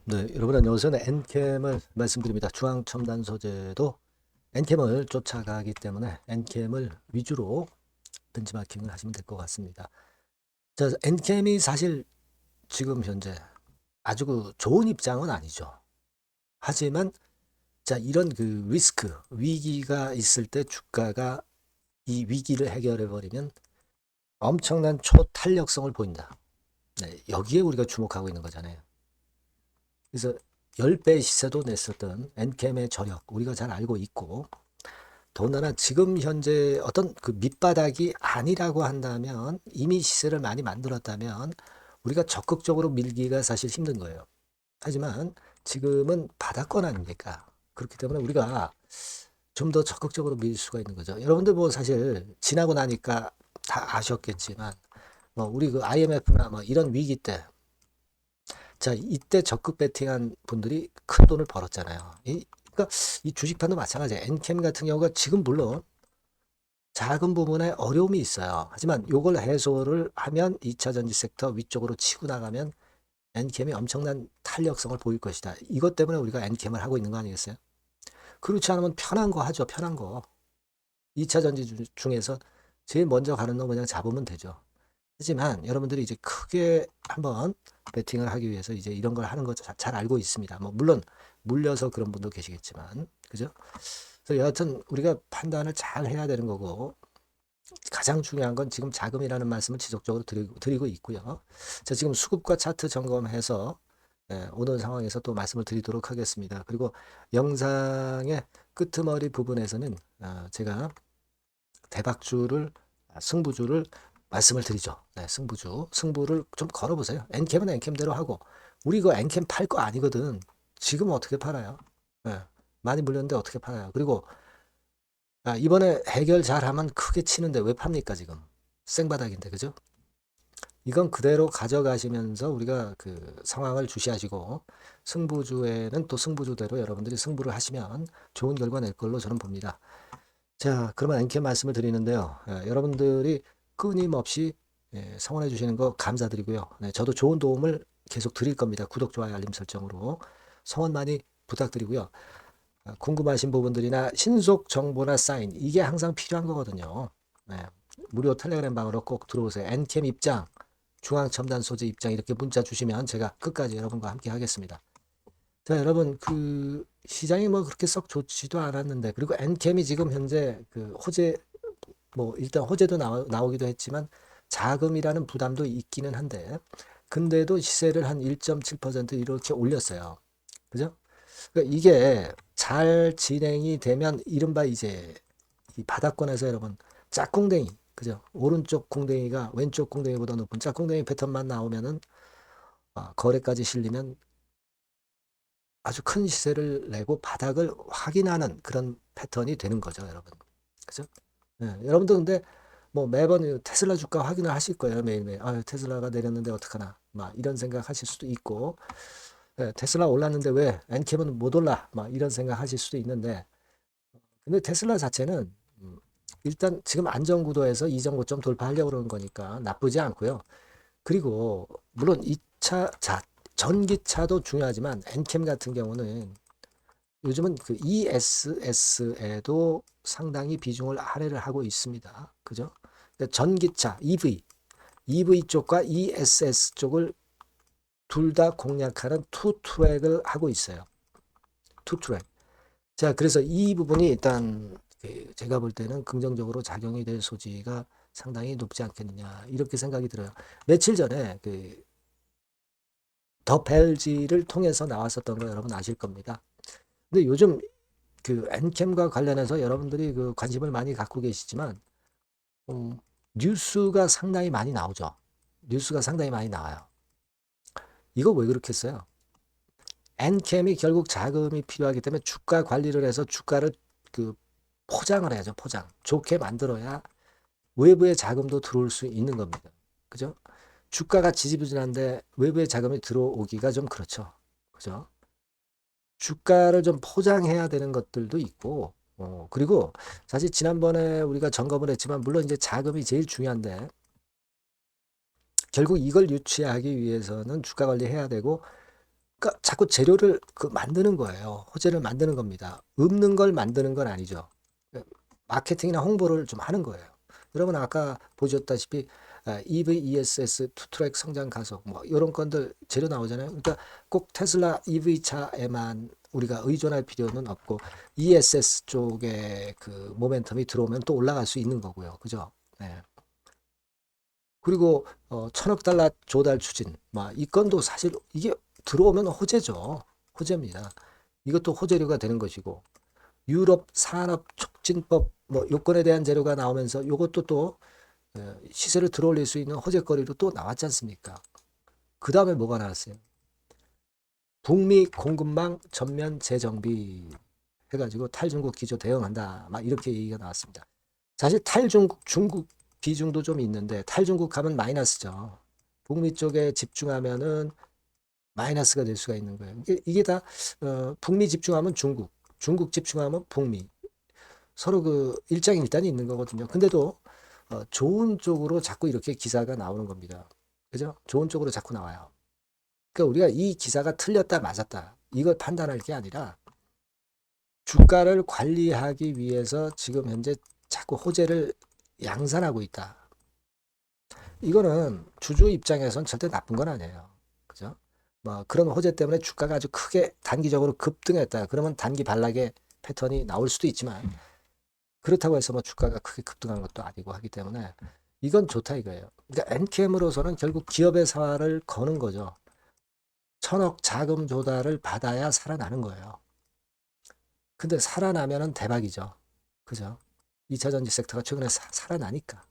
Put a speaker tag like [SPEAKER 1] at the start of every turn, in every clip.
[SPEAKER 1] 네, 여러분 안녕하세요. 네, 엔캠을 말씀드립니다. 중앙첨단 소재도 엔캠을 쫓아가기 때문에 엔캠을 위주로 벤치마킹을 하시면 될 것 같습니다. 자, 엔캠이 사실 지금 현재 아주 그 좋은 입장은 아니죠. 하지만 자, 이런 그 리스크, 위기가 있을 때 주가가 이 위기를 해결해 버리면 엄청난 초탄력성을 보인다. 네, 여기에 우리가 주목하고 있는 거잖아요. 그래서 10배 시세도 냈었던 엔캠의 저력 우리가 잘 알고 있고, 더군다나 지금 현재 어떤 그 밑바닥이 아니라고 한다면, 이미 시세를 많이 만들었다면 우리가 적극적으로 밀기가 사실 힘든 거예요. 하지만 지금은 바닥권 아닙니까? 그렇기 때문에 우리가 좀 더 적극적으로 밀 수가 있는 거죠. 여러분들 뭐 사실 지나고 나니까 다 아셨겠지만, 뭐 우리 그 IMF나 뭐 이런 위기 때, 자, 이때 적극 베팅한 분들이 큰 돈을 벌었잖아요. 그러니까 이 주식판도 마찬가지예요. 엔캠 같은 경우가 지금 물론 작은 부분에 어려움이 있어요. 하지만 이걸 해소를 하면 2차 전지 섹터 위쪽으로 치고 나가면 엔캠이 엄청난 탄력성을 보일 것이다. 이것 때문에 우리가 엔캠을 하고 있는 거 아니겠어요? 그렇지 않으면 편한 거 하죠. 편한 거. 2차 전지 중에서 제일 먼저 가는 놈 그냥 잡으면 되죠. 하지만 여러분들이 이제 크게 한번 베팅을 하기 위해서 이제 이런 걸 하는 거 잘 알고 있습니다. 뭐 물론 물려서 그런 분도 계시겠지만, 그죠? 그래서 여하튼 우리가 판단을 잘 해야 되는 거고, 가장 중요한 건 지금 자금이라는 말씀을 지속적으로 드리고 있고요. 자, 지금 수급과 차트 점검해서 오늘 상황에서 또 말씀을 드리도록 하겠습니다. 그리고 영상의 끄트머리 부분에서는 제가 대박주를, 승부주를 말씀을 드리죠. 네, 승부를 좀 걸어보세요. 엔캠은 엔캠대로 하고, 우리 이거 엔캠 팔 거 아니거든. 지금 어떻게 팔아요? 네, 많이 물렸는데 어떻게 팔아요? 그리고 이번에 해결 잘하면 크게 치는데 왜 팝니까 지금? 생바닥인데, 그죠? 이건 그대로 가져가시면서 우리가 그 상황을 주시하시고, 승부주에는 또 승부주대로 여러분들이 승부를 하시면 좋은 결과 낼 걸로 저는 봅니다. 자, 그러면 엔캠 말씀을 드리는데요. 여러분들이 끊임없이 성원해 주시는 거 감사드리고요. 네, 저도 좋은 도움을 계속 드릴 겁니다. 구독, 좋아요, 알림 설정으로 성원 많이 부탁드리고요. 궁금하신 부분들이나 신속 정보나 사인, 이게 항상 필요한 거거든요. 네, 무료 텔레그램 방으로 꼭 들어오세요. 엔캠 입장, 중앙첨단 소재 입장, 이렇게 문자 주시면 제가 끝까지 여러분과 함께 하겠습니다. 자, 여러분, 그 시장이 뭐 그렇게 썩 좋지도 않았는데, 그리고 엔캠이 지금 현재 그 호재, 뭐 일단 호재도 나오기도 했지만 자금이라는 부담도 있기는 한데, 근데도 시세를 한 1.7% 이렇게 올렸어요. 그죠? 그러니까 이게 잘 진행이 되면 이른바 이제 이 바닥권에서 여러분 짝꿍댕이, 그죠? 오른쪽 궁뎅이가 왼쪽 궁뎅이보다 높은 짝꿍댕이 패턴만 나오면은 거래까지 실리면 아주 큰 시세를 내고 바닥을 확인하는 그런 패턴이 되는 거죠, 여러분. 그죠? 예, 여러분도 근데 뭐 매번 테슬라 주가 확인을 하실 거예요, 매일매일. 아, 테슬라가 내렸는데 어떡하나. 막 이런 생각 하실 수도 있고, 테슬라 올랐는데 왜 엔캠은 못 올라? 막 이런 생각 하실 수도 있는데, 근데 테슬라 자체는 일단 지금 안정구도에서 이전 고점 돌파하려고 그러는 거니까 나쁘지 않고요. 그리고 물론 2차 전기차도 중요하지만 엔캠 같은 경우는 요즘은 그 ESS에도 상당히 비중을 할애를 하고 있습니다. 그죠? 그러니까 전기차, EV 쪽과 ESS 쪽을 둘 다 공략하는 투 트랙을 하고 있어요. 투 트랙. 자, 그래서 이 부분이 일단 그 제가 볼 때는 긍정적으로 작용이 될 소지가 상당히 높지 않겠느냐 이렇게 생각이 들어요. 며칠 전에 그 더 벨지를 통해서 나왔었던 거 여러분 아실 겁니다. 근데 요즘 그 엔캠과 관련해서 여러분들이 그 관심을 많이 갖고 계시지만 뉴스가 상당히 많이 나오죠. 뉴스가 상당히 많이 나와요. 이거 왜 그렇게 했어요? 엔캠이 결국 자금이 필요하기 때문에 주가 관리를 해서 주가를 그 포장을 해야죠. 포장. 좋게 만들어야 외부의 자금도 들어올 수 있는 겁니다. 그죠? 주가가 지지부진한데 외부의 자금이 들어오기가 좀 그렇죠. 그죠? 주가를 좀 포장해야 되는 것들도 있고, 그리고 사실 지난번에 우리가 점검을 했지만, 물론 이제 자금이 제일 중요한데, 결국 이걸 유치하기 위해서는 주가 관리해야 되고, 그러니까 자꾸 재료를 만드는 거예요. 호재를 만드는 겁니다. 없는 걸 만드는 건 아니죠. 마케팅이나 홍보를 좀 하는 거예요. 여러분 아까 보셨다시피 EV, ESS, 투트랙 성장 가속 뭐 이런 건들 재료 나오잖아요. 그러니까 꼭 테슬라 EV 차에만 우리가 의존할 필요는 없고 ESS 쪽에 그 모멘텀이 들어오면 또 올라갈 수 있는 거고요. 그죠? 네. 그리고 1,000억 달러 조달 추진 이 건도 사실 이게 들어오면 호재죠. 호재입니다. 이것도 호재료가 되는 것이고 유럽 산업 촉진법 요건에 대한 재료가 나오면서 이것도 또 시세를 들어올릴 수 있는 호재거리로 또 나왔지 않습니까? 그 다음에 뭐가 나왔어요? 북미 공급망 전면 재정비 해가지고 탈중국 기조 대응한다. 막 이렇게 얘기가 나왔습니다. 사실 탈중국 중국 비중도 좀 있는데 탈중국 하면 마이너스죠. 북미 쪽에 집중하면은 마이너스가 될 수가 있는 거예요. 이게 다 북미 집중하면 중국, 중국 집중하면 북미 서로 그 일장일단이 있는 거거든요. 근데도 좋은 쪽으로 자꾸 이렇게 기사가 나오는 겁니다. 그죠? 좋은 쪽으로 자꾸 나와요. 그러니까 우리가 이 기사가 틀렸다 맞았다 이걸 판단할 게 아니라 주가를 관리하기 위해서 지금 현재 자꾸 호재를 양산하고 있다. 이거는 주주 입장에선 절대 나쁜 건 아니에요. 그죠? 그런 호재 때문에 주가가 아주 크게 단기적으로 급등했다. 그러면 단기 반락의 패턴이 나올 수도 있지만 그렇다고 해서 주가가 크게 급등한 것도 아니고 하기 때문에 이건 좋다 이거예요. 그러니까 엔캠으로서는 결국 기업의 사활을 거는 거죠. 1,000억 자금 조달을 받아야 살아나는 거예요. 근데 살아나면은 대박이죠. 그죠? 2차전지 섹터가 최근에 살아나니까.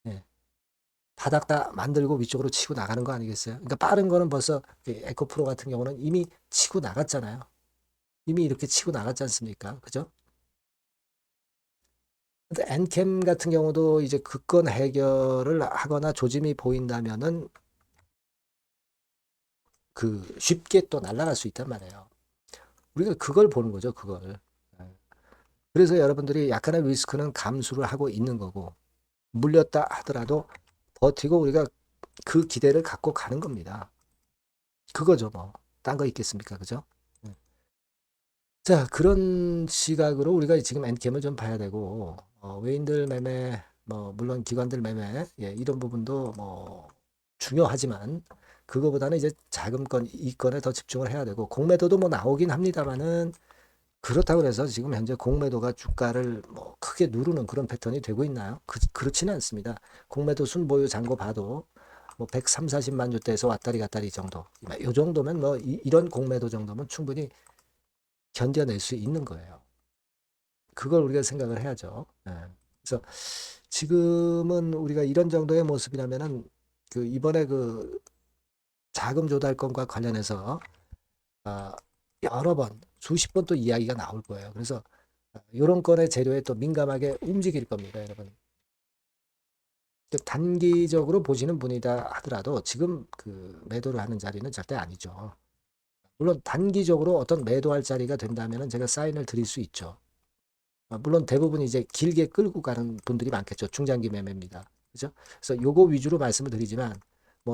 [SPEAKER 1] 예. 바닥다 만들고 위쪽으로 치고 나가는 거 아니겠어요? 그러니까 빠른 거는 벌써 에코프로 같은 경우는 이미 치고 나갔잖아요. 이미 이렇게 치고 나갔지 않습니까? 그죠? 근데 엔캠 같은 경우도 이제 그건 해결을 하거나 조짐이 보인다면은 쉽게 또 날아갈 수 있단 말이에요. 우리가 그걸 보는 거죠, 그걸. 예. 그래서 여러분들이 약간의 리스크는 감수를 하고 있는 거고, 물렸다 하더라도 버티고 우리가 그 기대를 갖고 가는 겁니다. 그거죠, 뭐. 딴 거 있겠습니까? 그죠? 예. 자, 그런 시각으로 우리가 지금 엔캠을 좀 봐야 되고, 외인들 매매, 물론 기관들 매매, 예, 이런 부분도 중요하지만, 그거보다는 이제 자금권, 이권에 더 집중을 해야 되고, 공매도도 나오긴 합니다만은, 그렇다고 해서 지금 현재 공매도가 주가를 크게 누르는 그런 패턴이 되고 있나요? 그렇지는 않습니다. 공매도 순보유 잔고 봐도 130, 40만 주대에서 왔다리 갔다리 정도. 이 정도면 이런 공매도 정도면 충분히 견뎌낼 수 있는 거예요. 그걸 우리가 생각을 해야죠. 예. 그래서 지금은 우리가 이런 정도의 모습이라면은 이번에 자금 조달건과 관련해서 여러 번, 수십 번 또 이야기가 나올 거예요. 그래서 이런 건의 재료에 또 민감하게 움직일 겁니다, 여러분. 단기적으로 보시는 분이다 하더라도 지금 매도를 하는 자리는 절대 아니죠. 물론 단기적으로 어떤 매도할 자리가 된다면 제가 사인을 드릴 수 있죠. 물론 대부분 이제 길게 끌고 가는 분들이 많겠죠. 중장기 매매입니다. 그죠? 그래서 요거 위주로 말씀을 드리지만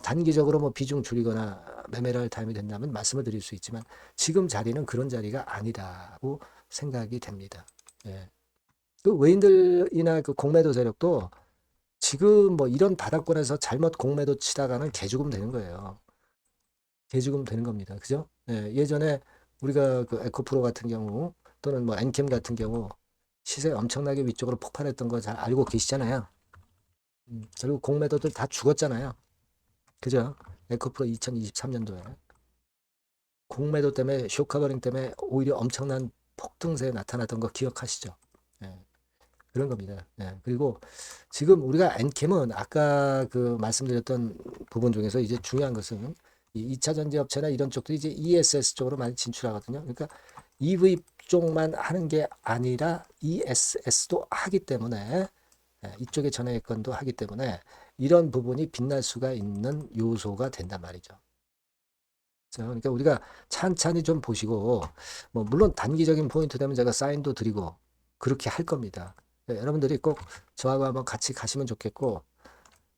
[SPEAKER 1] 단기적으로 비중 줄이거나 매매를 할 타임이 된다면 말씀을 드릴 수 있지만 지금 자리는 그런 자리가 아니다고 생각이 됩니다. 예. 외인들이나 공매도 세력도 지금 이런 바닥권에서 잘못 공매도 치다가는 개죽음 되는 거예요. 개죽음 되는 겁니다. 그죠? 예, 예전에 우리가 에코프로 같은 경우 또는 엔캠 같은 경우 시세 엄청나게 위쪽으로 폭발했던 거 잘 알고 계시잖아요. 결국 공매도들 다 죽었잖아요. 그죠? 에코프로 2023년도에 공매도 때문에 쇼커버링 때문에 오히려 엄청난 폭등세에 나타났던 거 기억하시죠? 예, 그런 겁니다. 예, 그리고 지금 우리가 엔캠은 아까 말씀드렸던 부분 중에서 이제 중요한 것은 이 2차 전지 업체나 이런 쪽들이 이제 ESS 쪽으로 많이 진출하거든요. 그러니까 EV 쪽만 하는 게 아니라 ESS도 하기 때문에 이쪽에 전해건도 하기 때문에 이런 부분이 빛날 수가 있는 요소가 된단 말이죠. 그러니까 우리가 찬찬히 좀 보시고 물론 단기적인 포인트 되면 제가 사인도 드리고 그렇게 할 겁니다. 여러분들이 꼭 저하고 한번 같이 가시면 좋겠고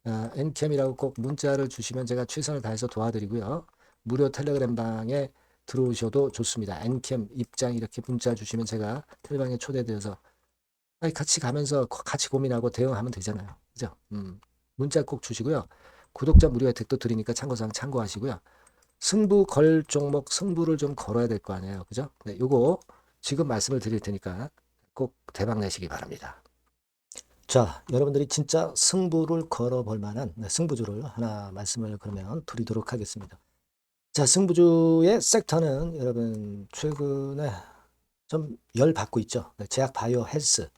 [SPEAKER 1] 엔캠이라고 꼭 문자를 주시면 제가 최선을 다해서 도와드리고요. 무료 텔레그램 방에 들어오셔도 좋습니다. 엔캠 입장 이렇게 문자 주시면 제가 텔방에 초대되어서 같이 가면서 같이 고민하고 대응하면 되잖아요. 그죠? 문자 꼭 주시고요. 구독자 무료 혜택도 드리니까 참고사항 참고하시고요. 승부 걸 종목 승부를 좀 걸어야 될 거 아니에요. 그죠? 네, 요거 지금 말씀을 드릴 테니까 꼭 대박 내시기 바랍니다. 자, 여러분들이 진짜 승부를 걸어볼 만한 승부주를 하나 말씀을 그러면 드리도록 하겠습니다. 자, 승부주의 섹터는 여러분 최근에 좀 열 받고 있죠. 네, 제약 바이오 헬스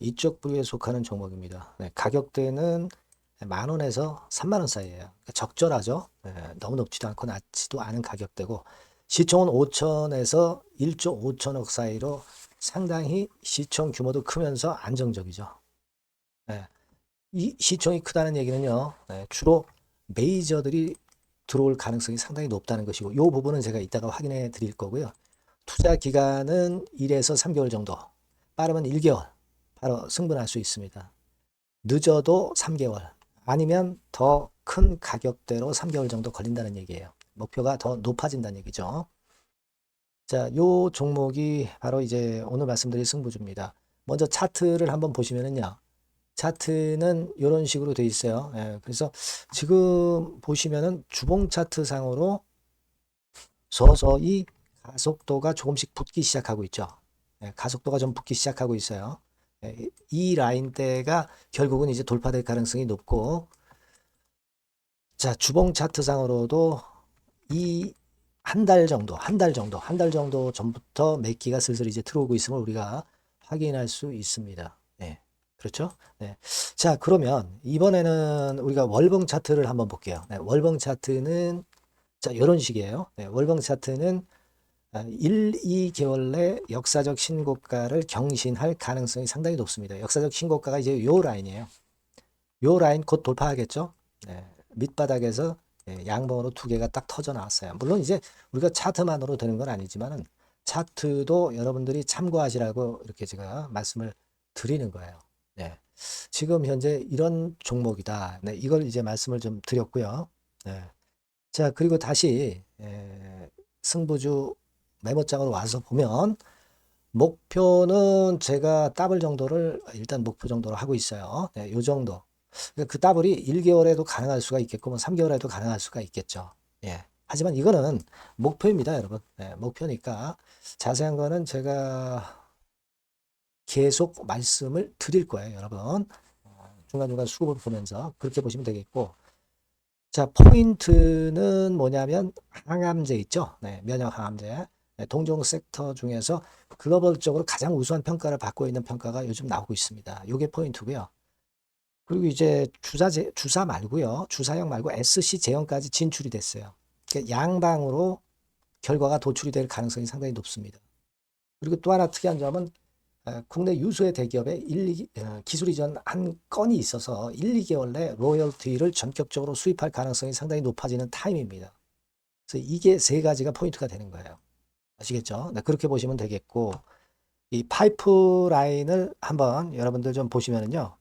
[SPEAKER 1] 이쪽 부류에 속하는 종목입니다. 네, 가격대는 10,000원에서 30,000원 사이에요. 그러니까 적절하죠. 네, 너무 높지도 않고 낮지도 않은 가격대고 시총은 5천에서 1조 5천억 사이로 상당히 시총 규모도 크면서 안정적이죠. 네, 이 시총이 크다는 얘기는요. 네, 주로 메이저들이 들어올 가능성이 상당히 높다는 것이고 이 부분은 제가 이따가 확인해 드릴 거고요. 투자 기간은 1에서 3개월 정도, 빠르면 1개월 바로 승분할 수 있습니다. 늦어도 3개월 아니면 더 큰 가격대로 3개월 정도 걸린다는 얘기예요. 목표가 더 높아진다는 얘기죠. 자, 요 종목이 바로 이제 오늘 말씀드릴 승부주입니다. 먼저 차트를 한번 보시면은요. 차트는 이런 식으로 돼 있어요. 예, 그래서 지금 보시면은 주봉 차트 상으로 서서히 가속도가 조금씩 붙기 시작하고 있죠. 예, 가속도가 좀 붙기 시작하고 있어요. 예, 이 라인대가 결국은 이제 돌파될 가능성이 높고, 자, 주봉 차트 상으로도 이 한 달 정도 전부터 매기가 슬슬 이제 들어오고 있음을 우리가 확인할 수 있습니다. 네, 그렇죠? 네. 자, 그러면 이번에는 우리가 월봉 차트를 한번 볼게요. 네, 월봉 차트는 자, 이런 식이에요. 네, 월봉 차트는 1, 2개월 내 역사적 신고가를 경신할 가능성이 상당히 높습니다. 역사적 신고가가 이제 요 라인이에요. 요 라인 곧 돌파하겠죠? 네, 밑바닥에서 양봉으로 두 개가 딱 터져 나왔어요. 물론 이제 우리가 차트만으로 되는 건 아니지만은 차트도 여러분들이 참고하시라고 이렇게 제가 말씀을 드리는 거예요. 네. 지금 현재 이런 종목이다. 네, 이걸 이제 말씀을 좀 드렸고요. 네. 자, 그리고 다시 승부주 메모장으로 와서 보면 목표는 제가 더블 정도를 일단 목표 정도로 하고 있어요. 네, 요 정도. 그 더블이 1개월에도 가능할 수가 있겠고, 뭐 3개월에도 가능할 수가 있겠죠. 예. 하지만 이거는 목표입니다, 여러분. 네, 목표니까 자세한 거는 제가 계속 말씀을 드릴 거예요, 여러분. 중간중간 수급을 보면서 그렇게 보시면 되겠고. 자, 포인트는 뭐냐면 항암제 있죠? 네, 면역 항암제. 네, 동종 섹터 중에서 글로벌적으로 가장 우수한 평가를 받고 있는 평가가 요즘 나오고 있습니다. 요게 포인트고요. 그리고 이제 주사 말고요. 주사형 말고 SC 제형까지 진출이 됐어요. 그러니까 양방으로 결과가 도출이 될 가능성이 상당히 높습니다. 그리고 또 하나 특이한 점은 국내 유수의 대기업에 기술 이전 한 건이 있어서 1, 2개월 내 로열티를 전격적으로 수입할 가능성이 상당히 높아지는 타임입니다. 그래서 이게 세 가지가 포인트가 되는 거예요. 아시겠죠? 네, 그렇게 보시면 되겠고 이 파이프라인을 한번 여러분들 좀 보시면은요.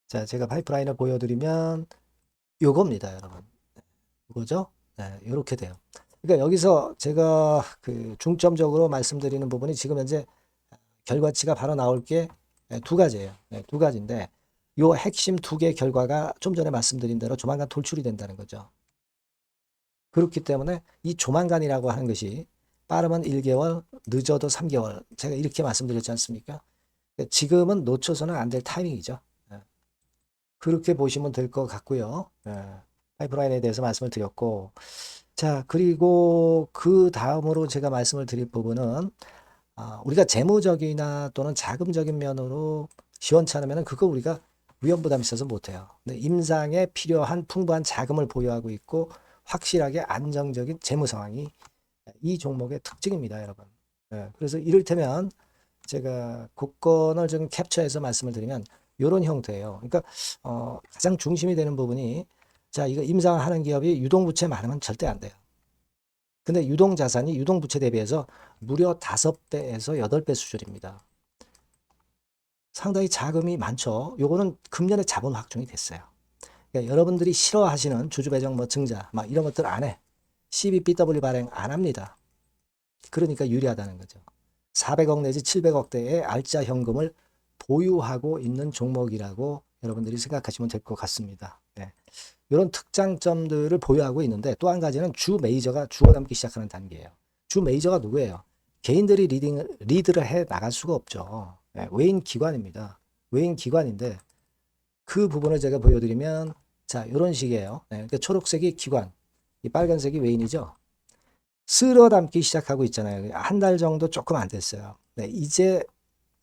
[SPEAKER 1] 자, 제가 파이프라인을 보여드리면 요겁니다, 여러분. 이거죠? 네, 이렇게 돼요. 그러니까 여기서 제가 그 중점적으로 말씀드리는 부분이 지금 현재 결과치가 바로 나올 게 두 가지예요. 네, 두 가지인데 요 핵심 두 개 결과가 좀 전에 말씀드린 대로 조만간 돌출이 된다는 거죠. 그렇기 때문에 이 조만간이라고 하는 것이 빠르면 1개월, 늦어도 3개월. 제가 이렇게 말씀드렸지 않습니까? 지금은 놓쳐서는 안 될 타이밍이죠. 그렇게 보시면 될 것 같고요. 파이프라인에 대해서 말씀을 드렸고, 자, 그리고 그 다음으로 제가 말씀을 드릴 부분은 우리가 재무적이나 또는 자금적인 면으로 시원치 않으면 그거 우리가 위험부담이 있어서 못해요. 근데 임상에 필요한 풍부한 자금을 보유하고 있고 확실하게 안정적인 재무 상황이 이 종목의 특징입니다, 여러분. 그래서 이를테면 제가 국권을 좀 캡처해서 말씀을 드리면 이런 형태예요. 그러니까 가장 중심이 되는 부분이 자, 이거 임상하는 기업이 유동부채 많으면 절대 안 돼요. 근데 유동자산이 유동부채 대비해서 무려 5배에서 8배 수준입니다. 상당히 자금이 많죠. 요거는 금년에 자본 확정이 됐어요. 그러니까 여러분들이 싫어하시는 주주배정 뭐 증자 막 이런 것들 안 해. CBBW 발행 안 합니다. 그러니까 유리하다는 거죠. 400억 내지 700억대의 알짜 현금을 보유하고 있는 종목이라고 여러분들이 생각하시면 될 것 같습니다. 네. 이런 특장점들을 보유하고 있는데 또 한 가지는 주 메이저가 죽어남기 시작하는 단계예요. 주 메이저가 누구예요? 개인들이 리드를 해 나갈 수가 없죠. 네. 외인 기관입니다. 외인 기관인데 그 부분을 제가 보여드리면 자 이런 식이에요. 네. 그러니까 초록색이 기관, 이 빨간색이 외인이죠. 쓸어 담기 시작하고 있잖아요. 한 달 정도 조금 안 됐어요. 네, 이제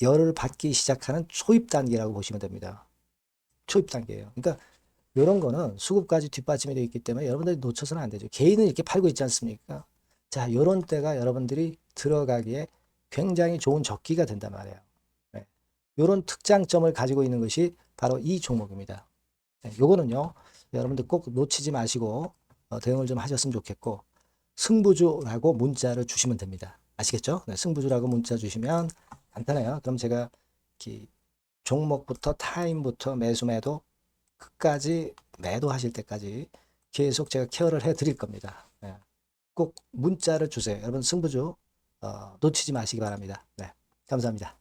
[SPEAKER 1] 열을 받기 시작하는 초입 단계라고 보시면 됩니다. 초입 단계예요. 그러니까 이런 거는 수급까지 뒷받침이 되어 있기 때문에 여러분들이 놓쳐서는 안 되죠. 개인은 이렇게 팔고 있지 않습니까? 자, 이런 때가 여러분들이 들어가기에 굉장히 좋은 적기가 된단 말이에요. 네. 이런 특장점을 가지고 있는 것이 바로 이 종목입니다. 네, 요거는요, 여러분들 꼭 놓치지 마시고 대응을 좀 하셨으면 좋겠고, 승부주라고 문자를 주시면 됩니다. 아시겠죠? 네, 승부주라고 문자 주시면 간단해요. 그럼 제가 종목부터 타임부터 매수 매도 끝까지 매도하실 때까지 계속 제가 케어를 해 드릴 겁니다. 네, 꼭 문자를 주세요. 여러분 승부주 놓치지 마시기 바랍니다. 네, 감사합니다.